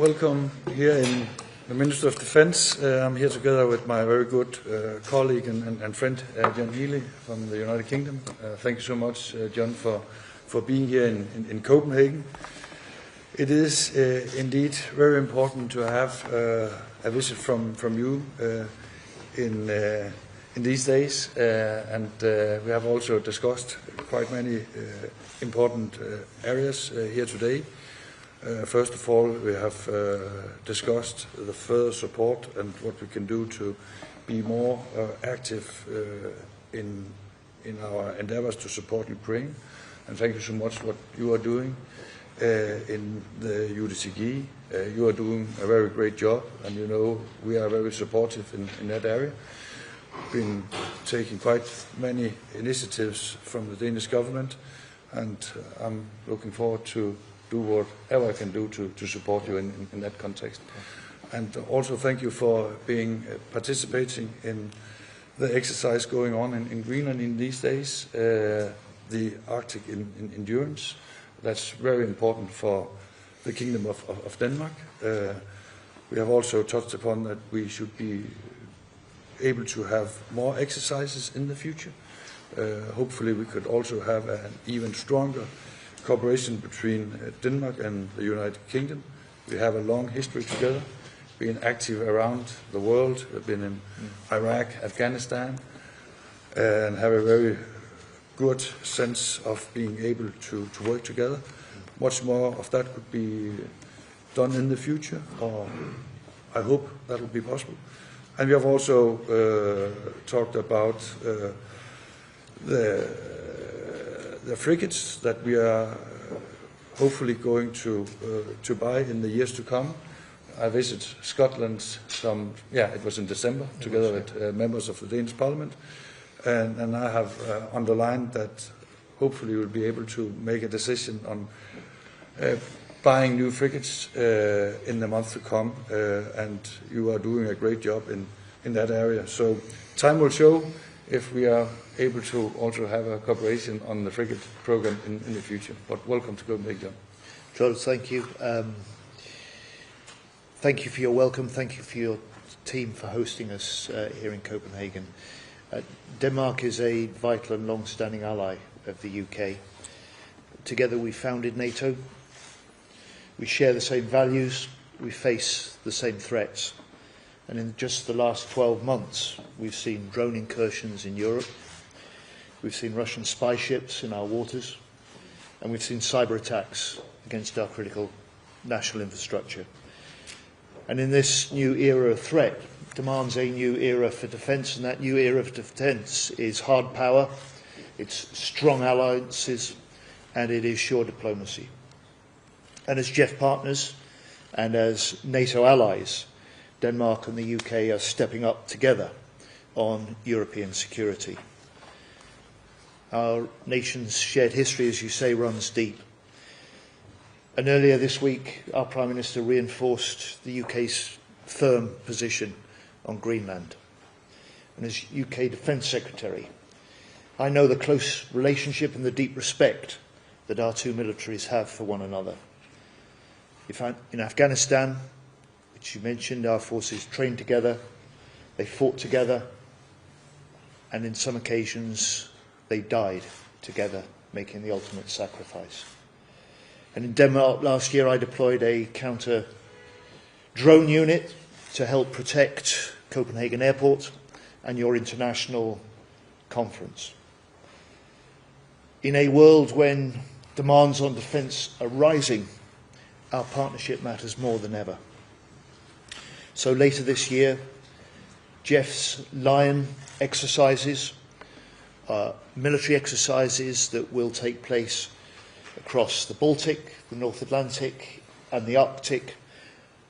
Welcome here in the Minister of Defense. I'm here together with my very good colleague and friend, John Healy from the United Kingdom. Thank you so much, John, for being here in Copenhagen. It is indeed very important to have a visit from you in these days, and we have also discussed quite many important areas here today. First of all, we have discussed the further support and what we can do to be more active in our endeavors to support Ukraine. And thank you so much what you are doing in the UDCG. You are doing a very great job, and you know we are very supportive in that area. We've been taking quite many initiatives from the Danish government, and I'm looking forward to do whatever I can do to support you in that context. And also thank you for participating in the exercise going on in Greenland in these days, the Arctic Endurance. That's very important for the Kingdom of Denmark. We have also touched upon that we should be able to have more exercises in the future. Hopefully we could also have an even stronger cooperation between Denmark and the United Kingdom. We have a long history together, being active around the world. We've been in Iraq, Afghanistan, and have a very good sense of being able to work together. Much more of that could be done in the future, or I hope that will be possible. And we have also talked about the frigates that we are hopefully going to buy in the years to come. I visited Scotland it was in December, together with members of the Danish Parliament, and I have underlined that hopefully we'll be able to make a decision on buying new frigates in the months to come, and you are doing a great job in that area. So time will show if we are able to also have a cooperation on the frigate program in the future. But welcome to Copenhagen. John, thank you. Thank you for your welcome. Thank you for your team for hosting us here in Copenhagen. Denmark is a vital and long-standing ally of the UK. Together we founded NATO. We share the same values. We face the same threats. And in just the last 12 months, we've seen drone incursions in Europe. We've seen Russian spy ships in our waters, and we've seen cyber attacks against our critical national infrastructure. And in this new era of threat demands a new era for defence, and that new era of defence is hard power, it's strong alliances, and it is sure diplomacy. And as JEF partners and as NATO allies, Denmark and the UK are stepping up together on European security. Our nation's shared history, as you say, runs deep. And earlier this week, our Prime Minister reinforced the UK's firm position on Greenland. And as UK Defence Secretary, I know the close relationship and the deep respect that our two militaries have for one another. In Afghanistan, which you mentioned, our forces trained together, they fought together, and in some occasions they died together, making the ultimate sacrifice. And in Denmark last year I deployed a counter-drone unit to help protect Copenhagen Airport and your international conference. In a world when demands on defence are rising, our partnership matters more than ever. So later this year, JEF's Lion exercises, military exercises that will take place across the Baltic, the North Atlantic and the Arctic,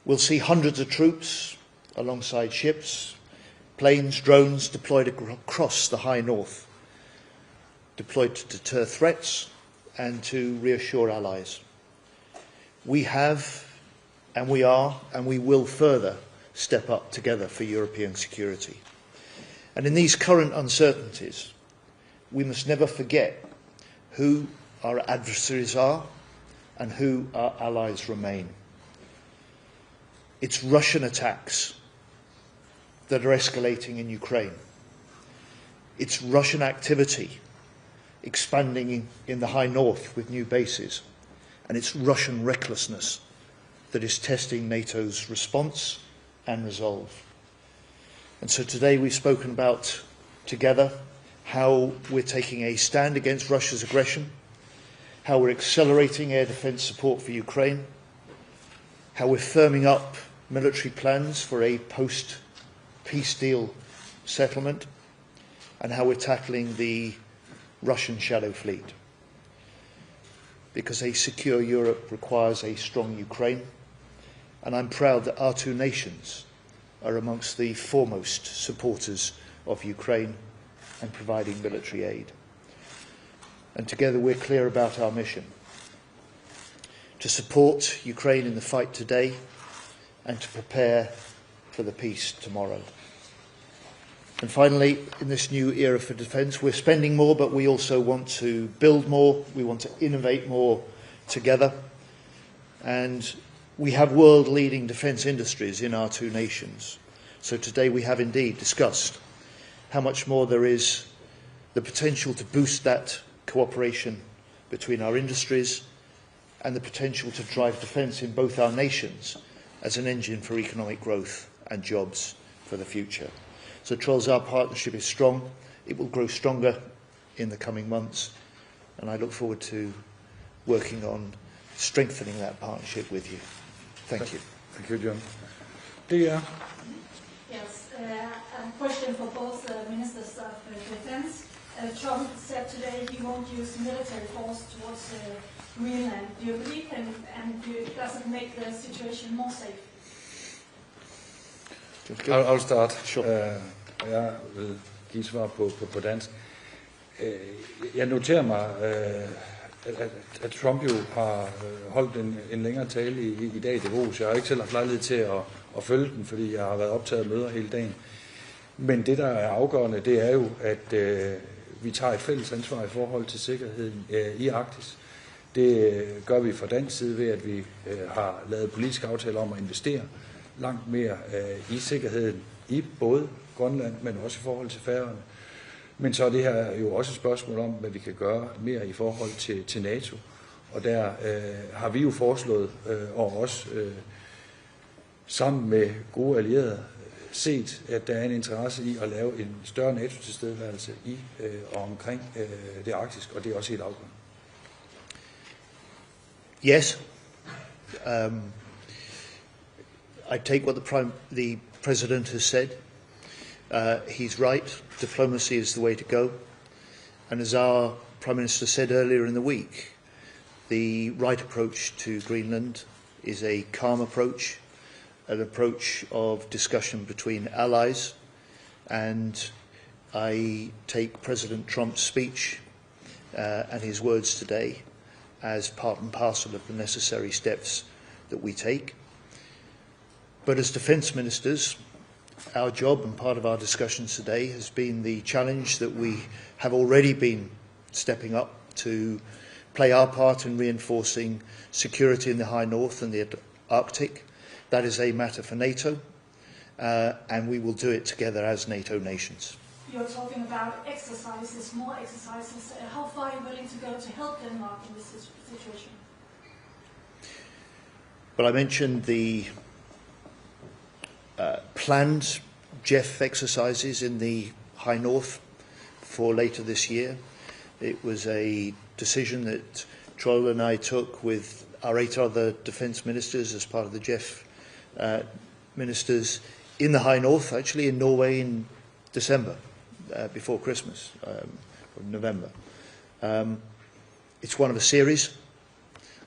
will see hundreds of troops alongside ships, planes, drones deployed across the high north, deployed to deter threats and to reassure allies. We have, and we are, and we will further step up together for European security. And in these current uncertainties, we must never forget who our adversaries are and who our allies remain. It's Russian attacks that are escalating in Ukraine. It's Russian activity expanding in the high north with new bases. And it's Russian recklessness that is testing NATO's response and resolve. And so today we've spoken about, together, how we're taking a stand against Russia's aggression, how we're accelerating air defence support for Ukraine, how we're firming up military plans for a post-peace deal settlement, and how we're tackling the Russian shadow fleet. Because a secure Europe requires a strong Ukraine, and I'm proud that our two nations are amongst the foremost supporters of Ukraine and providing military aid. And together we're clear about our mission: to support Ukraine in the fight today and to prepare for the peace tomorrow. And finally, in this new era for defence, we're spending more, but we also want to build more, we want to innovate more together. And we have world-leading defence industries in our two nations. So today we have indeed discussed how much more there is the potential to boost that cooperation between our industries and the potential to drive defence in both our nations as an engine for economic growth and jobs for the future. So, Trolls, our partnership is strong. It will grow stronger in the coming months, and I look forward to working on strengthening that partnership with you. Thank you. Thank you, John. Dia? Yes, a question for both Ministers of Defense. Trump said today he won't use military force towards Greenland. Do you believe him, and does it make the situation more safe? I'll start. Sure. Jeg vil give svar på dansk. Jeg noterer mig, at Trump jo har holdt en længere tale i dag i Davos. Jeg har ikke selv haft lejlighed til at følge den, fordi jeg har været optaget af møder hele dagen. Men det, der er afgørende, det er jo, at vi tager et fælles ansvar i forhold til sikkerheden i Arktis. Det gør vi fra dansk side ved, at vi har lavet politiske aftaler om at investere langt mere i sikkerheden i både Grønland, men også i forhold til Færøerne. Men så er det her jo også et spørgsmål om, hvad vi kan gøre mere i forhold til NATO. Og der har vi jo foreslået, og også sammen med gode allierede, set, at der er en interesse i at lave en større NATO-tilstedeværelse i og omkring det arktiske, og det er også helt afgørende. Yes. I take what the President has said. He's right. Diplomacy is the way to go. And as our Prime Minister said earlier in the week, the right approach to Greenland is a calm approach, an approach of discussion between allies. And I take President Trump's speech and his words today as part and parcel of the necessary steps that we take. But as defence ministers, our job and part of our discussions today has been the challenge that we have already been stepping up to play our part in reinforcing security in the high north and the Arctic. That is a matter for NATO, and we will do it together as NATO nations. You're talking about exercises, more exercises. How far are you willing to go to help Denmark in this situation? Well, I mentioned the planned JEF exercises in the high north for later this year. It was a decision that Troll and I took with our 8 other defence ministers as part of the JEF ministers in the high north, actually in Norway in December, before Christmas, or November. It's one of a series,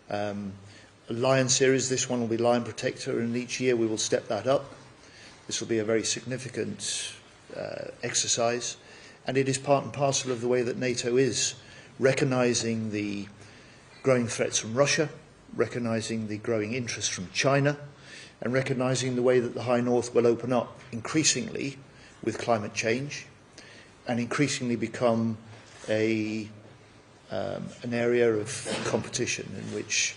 a Lion series. This one will be Lion Protector, and each year we will step that up. This will be a very significant exercise, and it is part and parcel of the way that NATO is recognising the growing threats from Russia, recognising the growing interest from China, and recognising the way that the High North will open up increasingly with climate change and increasingly become an area of competition in which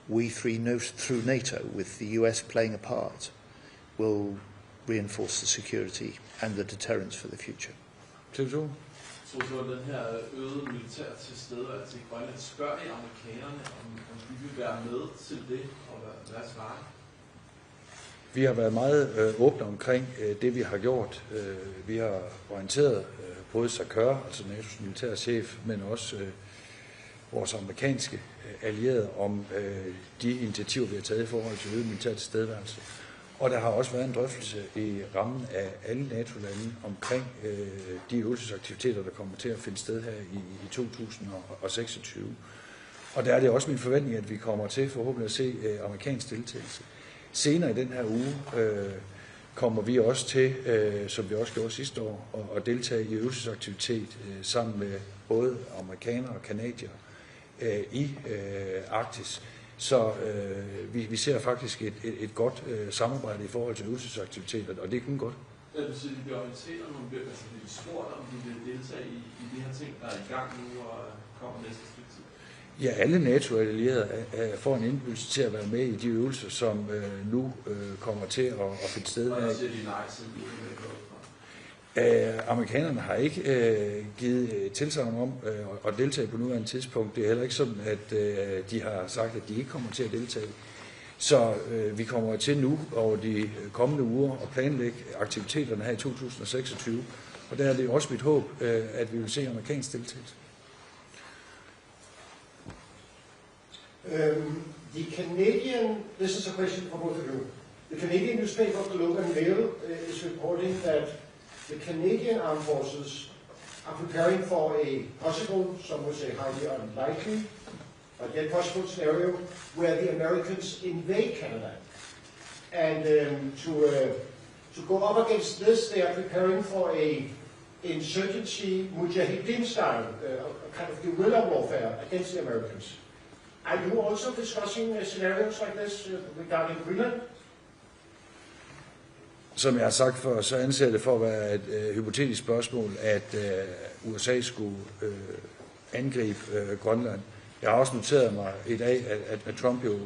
we through NATO, with the US playing a part, will reinforce the security and the deterrence for the future. TV2. Så den her øgede militær tilstedeværelse i Grønland, spørger I amerikanerne, om de vil være med til det, og hvad svarer? Vi har været meget åbne omkring det, vi har gjort. Vi har orienteret både Sakør, altså NATO's militærchef, men også vores amerikanske allierede om de initiativer, vi har taget i forhold til øget militær tilstedeværelse. Og der har også været en drøftelse i rammen af alle NATO-lande omkring de øvelsesaktiviteter, der kommer til at finde sted her i 2026. Og der er det også min forventning, at vi kommer til forhåbentlig at se amerikansk deltagelse. Senere i den her uge kommer vi også til, som vi også gjorde sidste år, at deltage i øvelsesaktivitet sammen med både amerikanere og canadier i Arktis. Så vi ser faktisk et godt samarbejde i forhold til øvelsesaktiviteter, og det er kun godt. Det vil sige, at de bliver orienteret, om de bliver spurgt, om de vil deltage i de her ting, der er i gang nu og kommer næste stykke tid? Ja, alle NATO-allierede får en indbydelse til at være med i de øvelser, som nu kommer til at finde sted. Hvordan siger de nej til Amerikanerne har ikke givet tilsagn om at deltage på nuværende tidspunkt. Det er heller ikke sådan, at de har sagt, at de ikke kommer til at deltage. Så vi kommer til nu over de kommende uger at planlægge aktiviteterne her i 2026. Og der er det også mit håb, at vi vil se amerikansk deltagelse. This is a question for both of you. The Canadian newspaper, the Globe and Mail, is reporting that the Canadian armed forces are preparing for a possible, some would say highly unlikely, but yet possible scenario where the Americans invade Canada. And to go up against this, they are preparing for a insurgency, mujahideen style, a kind of guerrilla warfare against the Americans. Are you also discussing scenarios like this regarding Greenland? Som jeg har sagt før, så anser det for at være et hypotetisk spørgsmål, at USA skulle angribe Grønland. Jeg har også noteret mig i dag, at Trump jo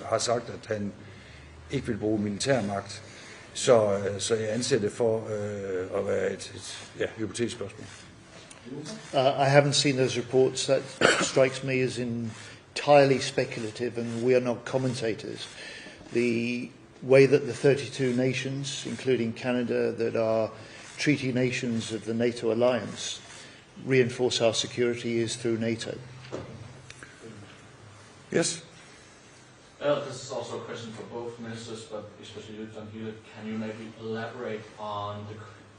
har sagt, at han ikke vil bruge militærmagt. Så jeg anser det for at være et hypotetisk spørgsmål. I haven't seen those reports. That strikes me as entirely speculative, and we are not commentators. The way that the 32 nations, including Canada, that are treaty nations of the NATO alliance, reinforce our security is through NATO. Yes. This is also a question for both ministers, but especially you, John Hewlett. Can you maybe elaborate on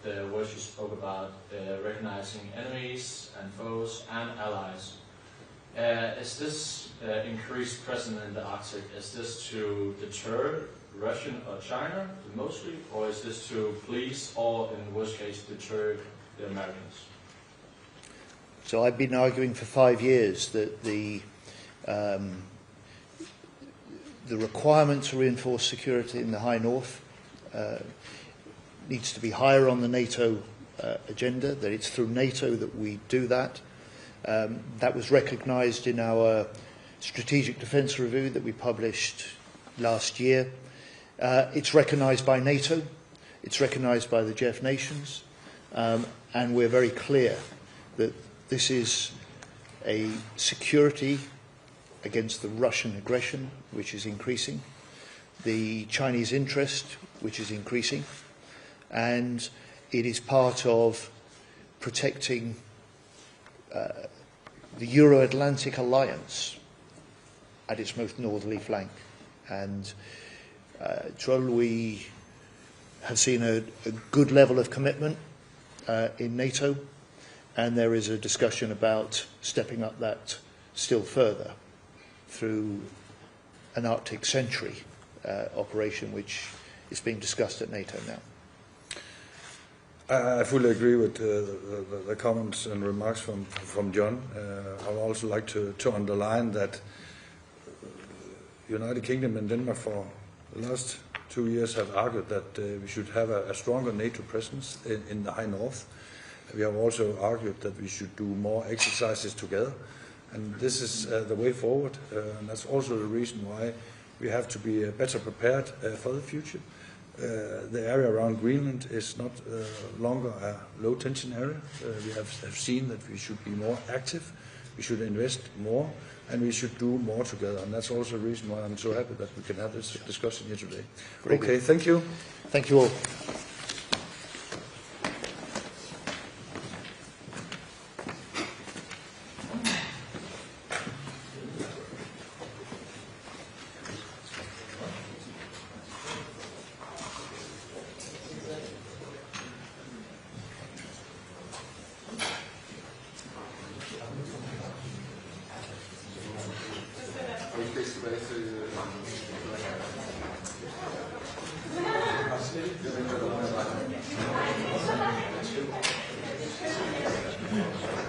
the words you spoke about, recognizing enemies and foes and allies? Is this increased presence in the Arctic, is this to deter Russia or China mostly, or is this to please or, in worst case, deter the Americans? So I've been arguing for 5 years that the requirement to reinforce security in the High North needs to be higher on the NATO agenda, that it's through NATO that we do that. That was recognised in our Strategic Defence Review that we published last year. It's recognised by NATO, it's recognised by the GEF nations, and we're very clear that this is a security against the Russian aggression, which is increasing, the Chinese interest, which is increasing, and it is part of protecting the Euro-Atlantic alliance at its most northerly flank. And we have seen a good level of commitment in NATO, and there is a discussion about stepping up that still further through an Arctic Sentry operation, which is being discussed at NATO now. I fully agree with the comments and remarks from John. I would also like to underline that United Kingdom and Denmark for the last 2 years have argued that we should have a stronger NATO presence in the High North. We have also argued that we should do more exercises together. And this is the way forward, and that's also the reason why we have to be better prepared for the future. The area around Greenland is not longer a low-tension area. We have seen that we should be more active, we should invest more, and we should do more together. And that's also the reason why I'm so happy that we can have this discussion here today. Okay, thank you. Thank you all. Thank you.